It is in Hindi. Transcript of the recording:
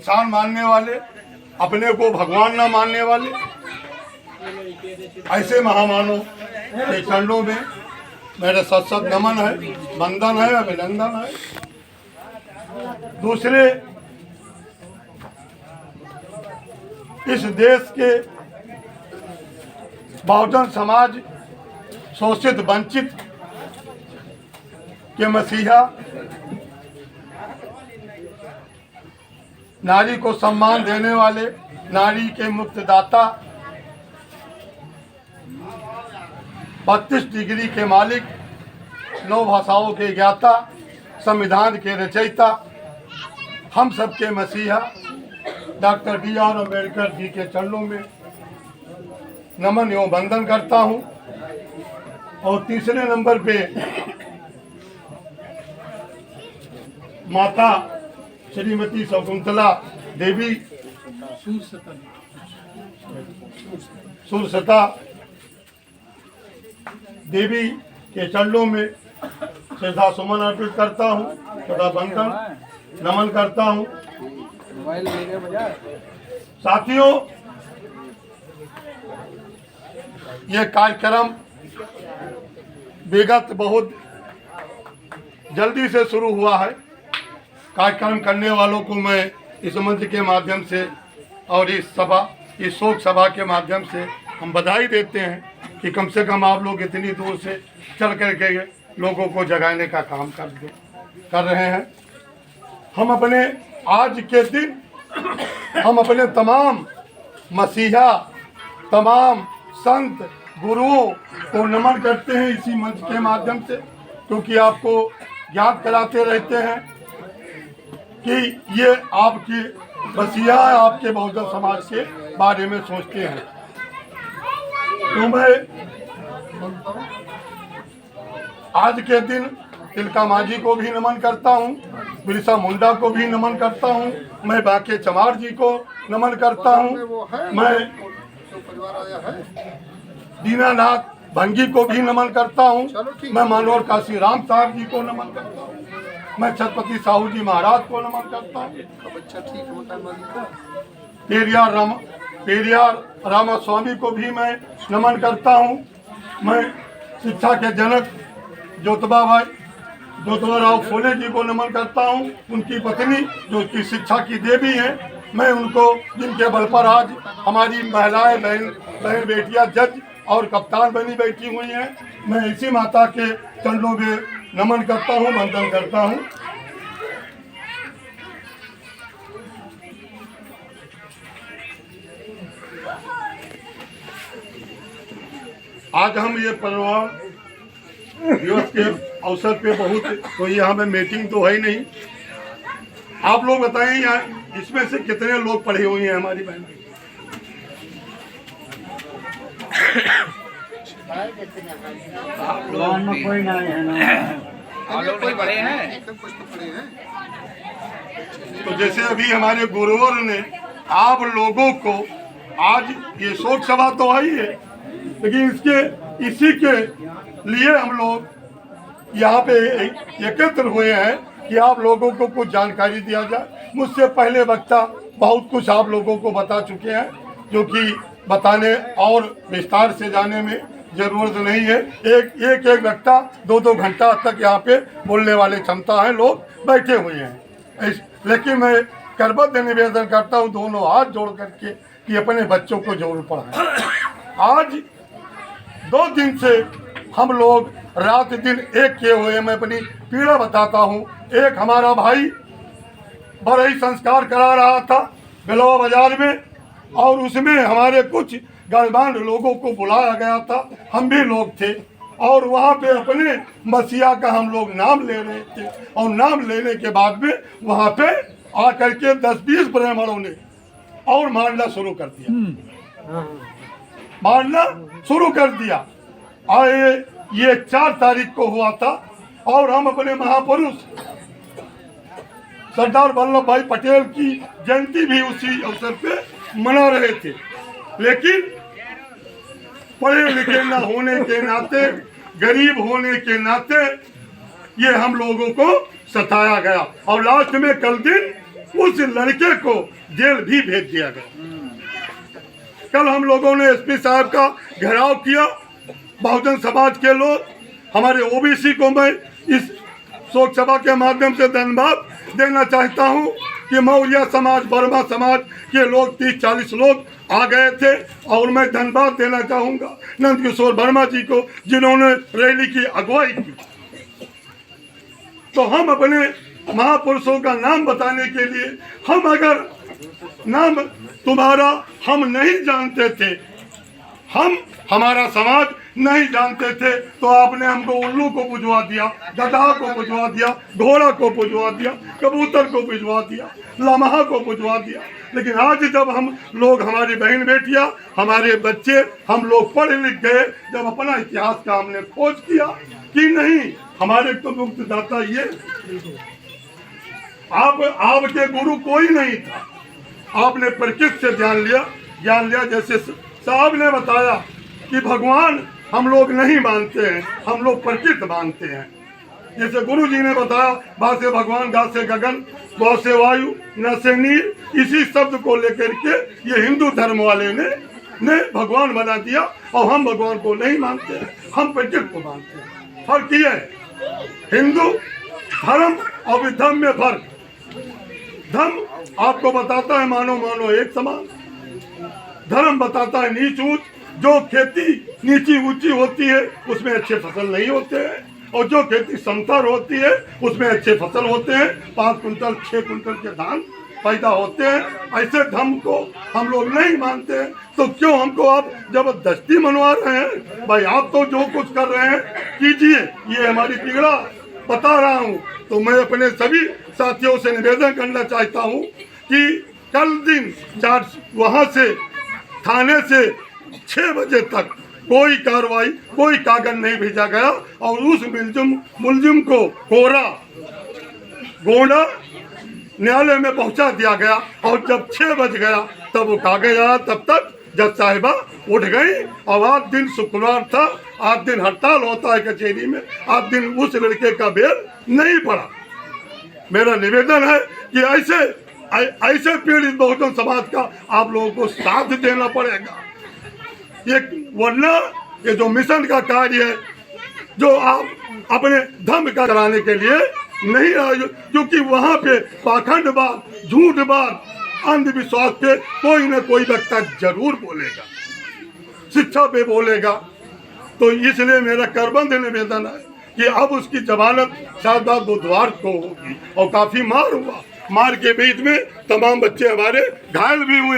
इंसान मानने वाले, अपने को भगवान ना मानने वाले, ऐसे महामानव के चरणों में मेरा सत नमन है, वंदन है, अभिनंदन है। दूसरे, इस देश के बहुजन समाज शोषित वंचित के मसीहा, नारी को सम्मान देने वाले, नारी के मुक्तिदाता, 32 डिग्री के मालिक, 9 भाषाओं के ज्ञाता, संविधान के रचयिता, हम सबके मसीहा डॉक्टर B.R. अम्बेडकर जी के चरणों में नमन एवं वंदन करता हूं। और तीसरे नंबर पे माता श्रीमती शकुंतला देवी सुरसता देवी के चरणों में श्रद्धा सुमन अर्पित करता हूँ तथा वंदन नमन करता हूँ। साथियों, ये कार्यक्रम विगत बहुत जल्दी से शुरू हुआ है। कार्यक्रम करने वालों को मैं इस मंच के माध्यम से और इस शोक सभा के माध्यम से हम बधाई देते हैं कि कम से कम आप लोग इतनी दूर से चल करके लोगों को जगाने का काम कर रहे हैं। हम अपने आज के दिन हम अपने तमाम मसीहा, तमाम संत गुरुओं को नमन करते हैं इसी मंच के माध्यम से, क्योंकि आपको याद कराते रहते हैं कि ये आपके मसीहा, आपके बहुजन समाज के बारे में सोचते हैं। तो मैं आज के दिन तिलका मांझी को भी नमन करता हूँ, बिरसा मुंडा को भी नमन करता हूँ, मैं बांके चमार जी को नमन करता हूँ, मैं दीनानाथ भंगी को भी नमन करता हूँ, मैं मनोहर काशी राम साहब जी को नमन करता हूँ, मैं छत्रपति साहू जी महाराज को नमन करता हूँ, पेरियार रामा स्वामी को भी मैं नमन करता हूँ, मैं शिक्षा के जनक ज्योतिबा राव फुले जी को नमन करता हूँ, उनकी पत्नी जो कि शिक्षा की देवी हैं, मैं उनको, जिनके बल पर आज हमारी महिलाएं बहन बेटियां जज और कप्तान बनी बैठी हुई हैं, मैं इसी माता के चरणों में नमन करता हूँ, वंदन करता हूँ। आज हम ये परिवार दिवस के अवसर पे बहुत, तो यहाँ पे मीटिंग तो है ही नहीं। आप लोग बताइए यहाँ इसमें से कितने लोग पढ़े हुए हैं हमारी बहन? आप लोग कोई नहीं है ना, लोग नहीं पढ़े हैं। तो जैसे अभी हमारे गुरुवर ने आप लोगों को, आज ये शोक सभा तो आई है, लेकिन इसी के लिए हम लोग यहाँ पे एकत्र हुए हैं कि आप लोगों को कुछ जानकारी दिया जाए। मुझसे पहले वक्ता बहुत कुछ आप लोगों को बता चुके हैं, जो कि बताने और विस्तार से जाने में जरूरत नहीं है। एक वक्ता 2-2 घंटा तक यहाँ पे बोलने वाले क्षमता है, लोग बैठे हुए हैं। लेकिन मैं करबद्ध निवेदन करता हूँ दोनों हाथ जोड़ करके कि अपने बच्चों को जरूर पढ़ाएं। आज 2 दिन से हम लोग रात दिन एक किए हुए, मैं अपनी पीड़ा बताता हूँ। एक हमारा भाई बड़ा ही संस्कार करा रहा था बिलवा बाजार में, और उसमें हमारे कुछ गणमान्य लोगों को बुलाया गया था, हम भी लोग थे, और वहाँ पे अपने मसीहा का हम लोग नाम ले रहे थे, और नाम लेने के बाद में वहाँ पे आकर के 10-20 ब्राह्मणों ने और मारना शुरू कर दिया, मारना शुरू कर दिया। और ये 4 तारीख को हुआ था, और हम अपने महापुरुष सरदार वल्लभ भाई पटेल की जयंती भी उसी अवसर पे मना रहे थे, लेकिन पढ़े लिखे न होने के नाते, गरीब होने के नाते ये हम लोगों को सताया गया। और लास्ट में कल दिन उस लड़के को जेल भी भेज दिया गया। कल हम लोगों ने एसपी साहब का घेराव किया। बहुजन समाज के लोग, हमारे ओबीसी को मैं इस शोक सभा के माध्यम से धन्यवाद देना चाहता हूं कि मौर्य समाज, वर्मा समाज के लोग 30-40 लोग आ गए थे, और मैं धन्यवाद देना चाहूँगा नंद किशोर वर्मा जी को, जिन्होंने रैली की अगुवाई की। तो हम अपने महापुरुषों का नाम बताने के लिए, हम अगर नाम तुम्हारा हम नहीं जानते थे, हमारा समाज नहीं जानते थे, तो आपने हमको उल्लू को पुजवा दिया, गधा को पुजवा दिया, घोड़ा को पुजवा दिया, कबूतर को पुजवा दिया, लम्हा को पुजवा दिया। लेकिन आज जब हम लोग, हमारी बहन बेटियां, हमारे बच्चे, हम लोग पढ़ लिख गए, जब अपना इतिहास का हमने खोज किया कि नहीं, हमारे तो मुक्तिदाता ये आपके गुरु कोई नहीं था। आपने प्रकृति से ज्ञान लिया। जैसे साहब ने बताया कि भगवान हम लोग नहीं मानते हैं, हम लोग प्रकृति मानते हैं। जैसे गुरु जी ने बताया, भा से भगवान, गा से गगन, गौ से वायु, न से नीर, इसी शब्द को लेकर के ये हिंदू धर्म वाले ने भगवान बना दिया, और हम भगवान को नहीं मानते हैं, हम प्रकृति को मानते हैं। फर्क ये है, हिंदू धर्म और विधर्म में फर्क। धर्म आपको बताता है मानो एक समान, धर्म बताता है नीच ऊंच। जो खेती नीची ऊंची होती है उसमें अच्छे फसल नहीं होते हैं, और जो खेती समतल होती है उसमें अच्छे फसल होते हैं, 5 कुंटल 6 कुंटल के धान पैदा होते हैं। ऐसे धर्म को हम लोग नहीं मानते हैं, तो क्यों हमको आप जबरदस्ती मनवा रहे हैं? भाई आप तो जो कुछ कर रहे हैं कीजिए, ये हमारी पीड़ा बता रहा हूँ। तो मैं अपने सभी साथियों से निवेदन करना चाहता हूँ कि कल दिन वहाँ से थाने से 6 बजे तक कोई कार्रवाई, कोई कागज नहीं भेजा गया, और उस मुलजिम को कोरा गोंडा न्यायालय में पहुंचा दिया गया। और जब 6 बज गया तब वो कागज आया, तब तक जज साहिबा उठ गई। और आज दिन शुक्रवार था, आज दिन हड़ताल होता है कचहरी में, आज दिन उस लड़के का बेल नहीं पड़ा। मेरा निवेदन है कि ऐसे पीड़ित बहुजन समाज का आप लोगों को साथ देना पड़ेगा। वरना ये जो मिशन का कार्य है, जो आप अपने धर्म का कराने के लिए नहीं आए, क्योंकि वहाँ पे पाखंडवाद, झूठवाद, अंधविश्वास पे कोई न कोई वक्ता जरूर बोलेगा, शिक्षा पे बोलेगा। तो इसलिए मेरा करबंद निवेदन है कि अब उसकी जमानत शायद बुधवार को होगी। और काफी मार हुआ, मार के बीच में तमाम बच्चे हमारे घायल भी हुए।